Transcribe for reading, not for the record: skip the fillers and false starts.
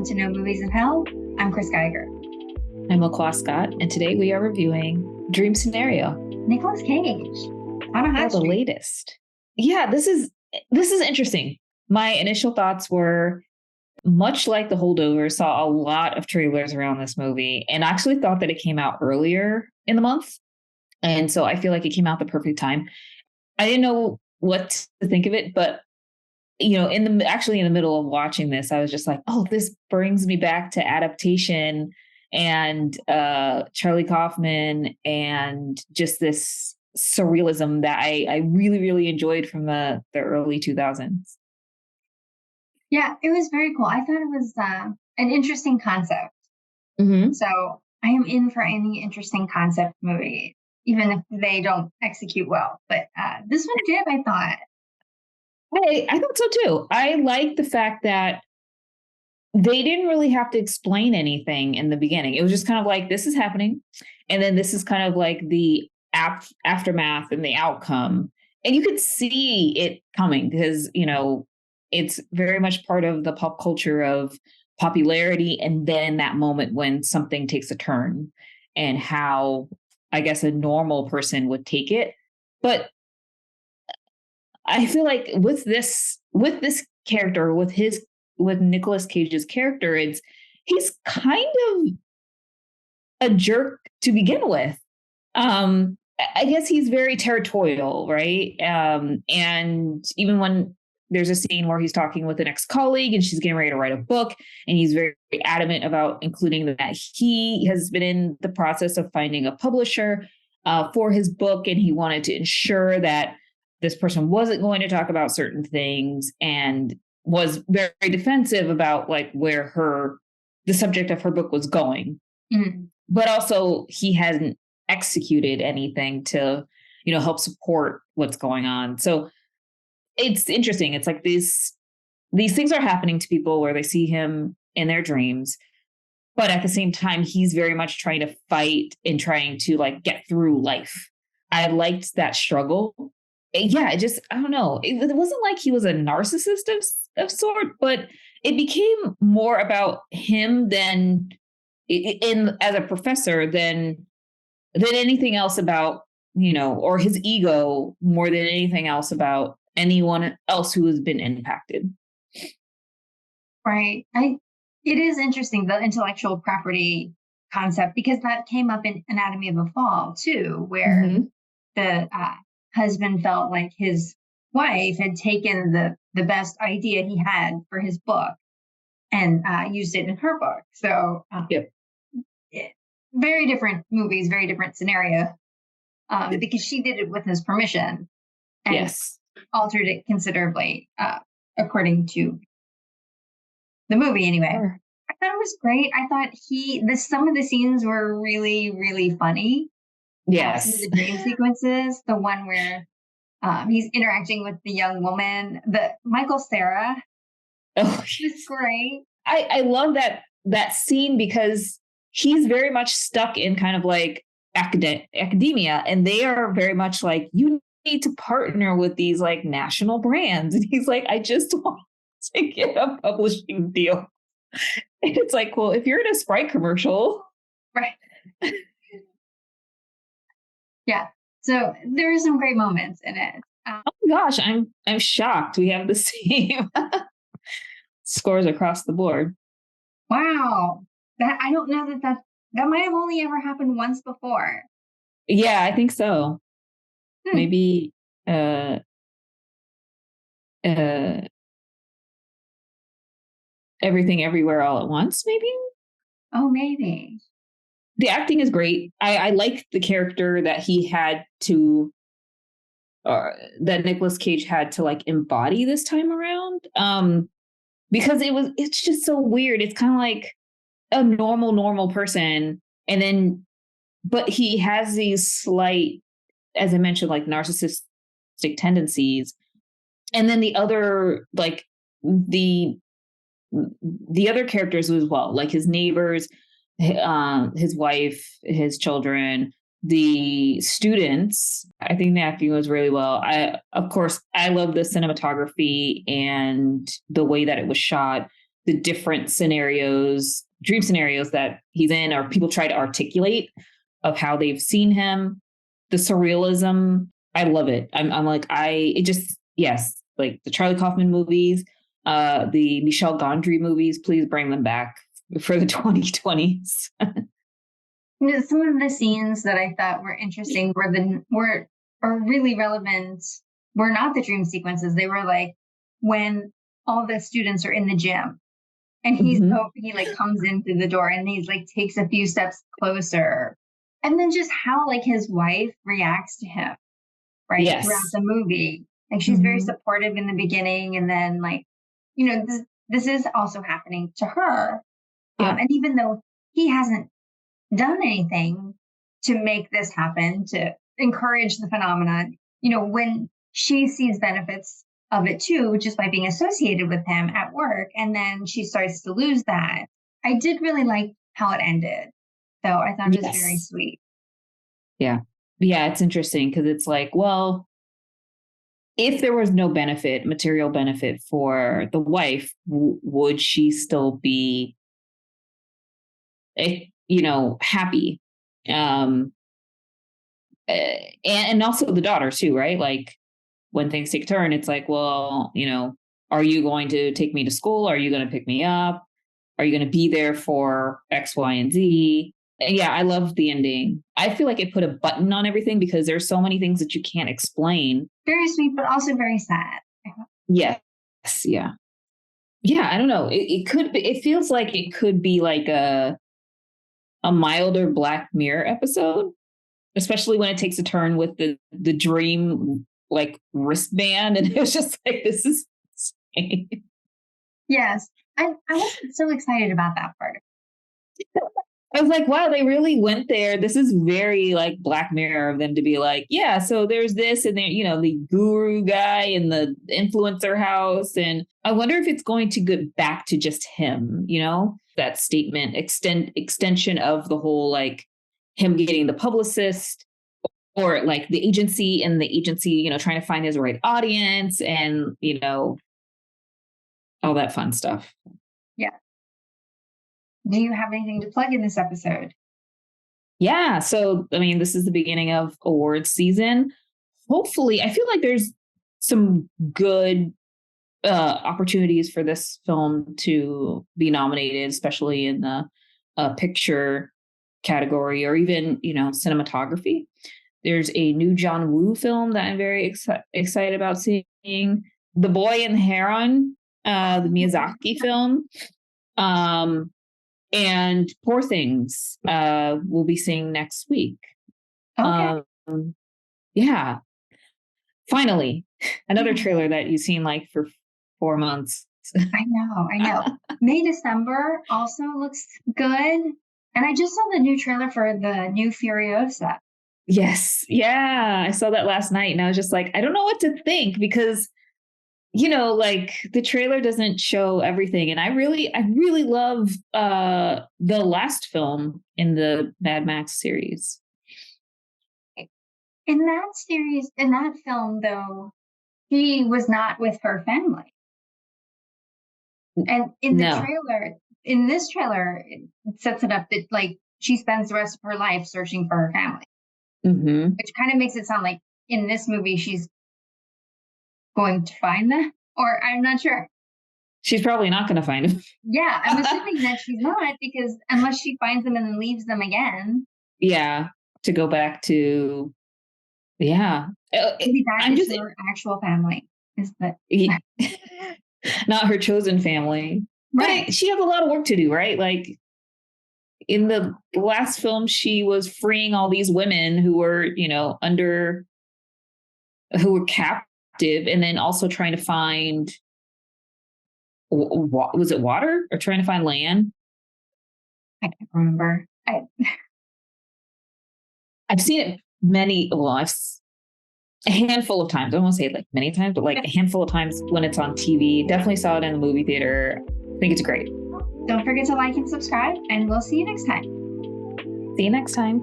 Welcome to No Movies in Hell. I'm Chris Geiger. I'm LaQuas Scott, and today we are reviewing Dream Scenario. Nicolas Cage. On a hot the streak. latest. Yeah, this is interesting. My initial thoughts were much like the Holdovers, saw a lot of trailers around this movie, and actually thought that it came out earlier in the month. And so I feel like it came out the perfect time. I didn't know what to think of it, but in the middle of watching this, I was just like, oh, this brings me back to Adaptation and Charlie Kaufman and just this surrealism that I really, really enjoyed from the early 2000s. Yeah, it was very cool. I thought it was an interesting concept. Mm-hmm. So I am in for any interesting concept movie, even if they don't execute well. But this one did, I thought. I thought so too. I like the fact that they didn't really have to explain anything in the beginning. It was just kind of like, this is happening. And then this is kind of like the aftermath and the outcome. And you could see it coming because, it's very much part of the pop culture of popularity. And then that moment when something takes a turn and how, I guess, a normal person would take it. But I feel like with this character, with Nicolas Cage's character, he's kind of a jerk to begin with. I guess he's very territorial, right? And even when there's a scene where he's talking with an ex-colleague and she's getting ready to write a book, and he's very adamant about including that he has been in the process of finding a publisher for his book, and he wanted to ensure that this person wasn't going to talk about certain things, and was very defensive about like where the subject of her book was going. Mm-hmm. But also he hasn't executed anything to, help support what's going on. So it's interesting. It's like these things are happening to people where they see him in their dreams, but at the same time, he's very much trying to fight and trying to like get through life. I liked that struggle. Yeah, I don't know. It wasn't like he was a narcissist of sort, but it became more about him than as a professor than anything else about, or his ego more than anything else about anyone else who has been impacted. Right. It is interesting, the intellectual property concept, because that came up in Anatomy of a Fall too, where Mm-hmm. the husband felt like his wife had taken the best idea he had for his book and used it in her book. So Yep. Very different movies, very different scenario, because she did it with his permission and Yes. altered it considerably according to the movie anyway. Sure. I thought it was great. I thought some of the scenes were really, really funny. Yes. Some of the dream sequences, the one where he's interacting with the young woman, the Michael Cera. Oh, It's great. I love that scene because he's very much stuck in kind of like academia, and they are very much like, you need to partner with these like national brands. And he's like, I just want to get a publishing deal. And it's like, well, if you're in a Sprite commercial. Right. Yeah. So there are some great moments in it. Oh my gosh, I'm shocked. We have the same scores across the board. Wow. That I don't know that might have only ever happened once before. Yeah, I think so. Maybe Everything Everywhere All at Once, maybe? Oh, maybe. The acting is great. I like the character that he had to, that Nicolas Cage had to like embody this time around. Because it's just so weird. It's kind of like a normal person. And then, but he has these slight, as I mentioned, like narcissistic tendencies. And then the other, like the other characters as well, like his neighbors, his wife, his children, the students. I think the acting was really well. Of course, I love the cinematography and the way that it was shot. the different scenarios, dream scenarios that he's in, or people try to articulate of how they've seen him. The surrealism, I love it. I'm like, yes, like the Charlie Kaufman movies, the Michel Gondry movies, please bring them back for the 2020s. Some of the scenes that I thought were interesting were really relevant were not the dream sequences. They were like when all the students are in the gym and he like comes in through the door and he's like takes a few steps closer. And then just how like his wife reacts to him, right? Yes. Throughout the movie. Like she's very supportive in the beginning. And then like, this is also happening to her. Yeah. And even though he hasn't done anything to make this happen, to encourage the phenomenon, when she sees benefits of it too, just by being associated with him at work, and then she starts to lose that. I did really like how it ended. So I thought it was very sweet. Yeah. Yeah, it's interesting because it's like, well, if there was no material benefit for the wife, would she still be, happy? And also the daughter too, right? Like when things take a turn, it's like, well, are you going to take me to school? Are you going to pick me up? Are you going to be there for X, Y, and Z? And yeah, I love the ending. I feel like it put a button on everything because there's so many things that you can't explain. Very sweet, but also very sad. Yes. Yeah. Yeah. I don't know. It could be, it feels like it could be like a milder Black Mirror episode, especially when it takes a turn with the dream like wristband. And it was just like, this is insane. Yes. I wasn't so excited about that part. I was like, wow, they really went there. This is very like Black Mirror of them to be like, yeah, so there's this and there, the guru guy in the influencer house. And I wonder if it's going to get back to just him, that statement, extension of the whole, like him getting the publicist or like the agency and the agency, trying to find his right audience and, all that fun stuff. Yeah. Do you have anything to plug in this episode? Yeah. So, this is the beginning of awards season. Hopefully, I feel like there's some good opportunities for this film to be nominated, especially in the picture category or even, cinematography. There's a new John Woo film that I'm very excited about seeing. The Boy and the Heron, the Miyazaki film. And Poor Things we'll be seeing next week. Okay. Yeah. Finally, another trailer that you've seen like for 4 months. I know. May December also looks good. And I just saw the new trailer for the new Furiosa. Yes. Yeah. I saw that last night and I was just like, I don't know what to think because like the trailer doesn't show everything. And I really love the last film in the Mad Max series. In that film, though, she was not with her family. And in this trailer, it sets it up that like she spends the rest of her life searching for her family, which kind of makes it sound like in this movie, she's going to find them, or I'm not sure. She's probably not going to find them. Yeah, I'm assuming that she's not because unless she finds them and then leaves them again. Yeah, to go back to, yeah. Maybe that is her actual family. Is that not her chosen family? Right. But she has a lot of work to do, right? Like in the last film, she was freeing all these women who were, who were captive, and then also trying to find, was it water or trying to find land? I can't remember. I've seen it a handful of times. I won't say like many times, but like a handful of times when it's on TV. Definitely saw it in the movie theater. I think it's great. Don't forget to like and subscribe, and we'll see you next time. See you next time.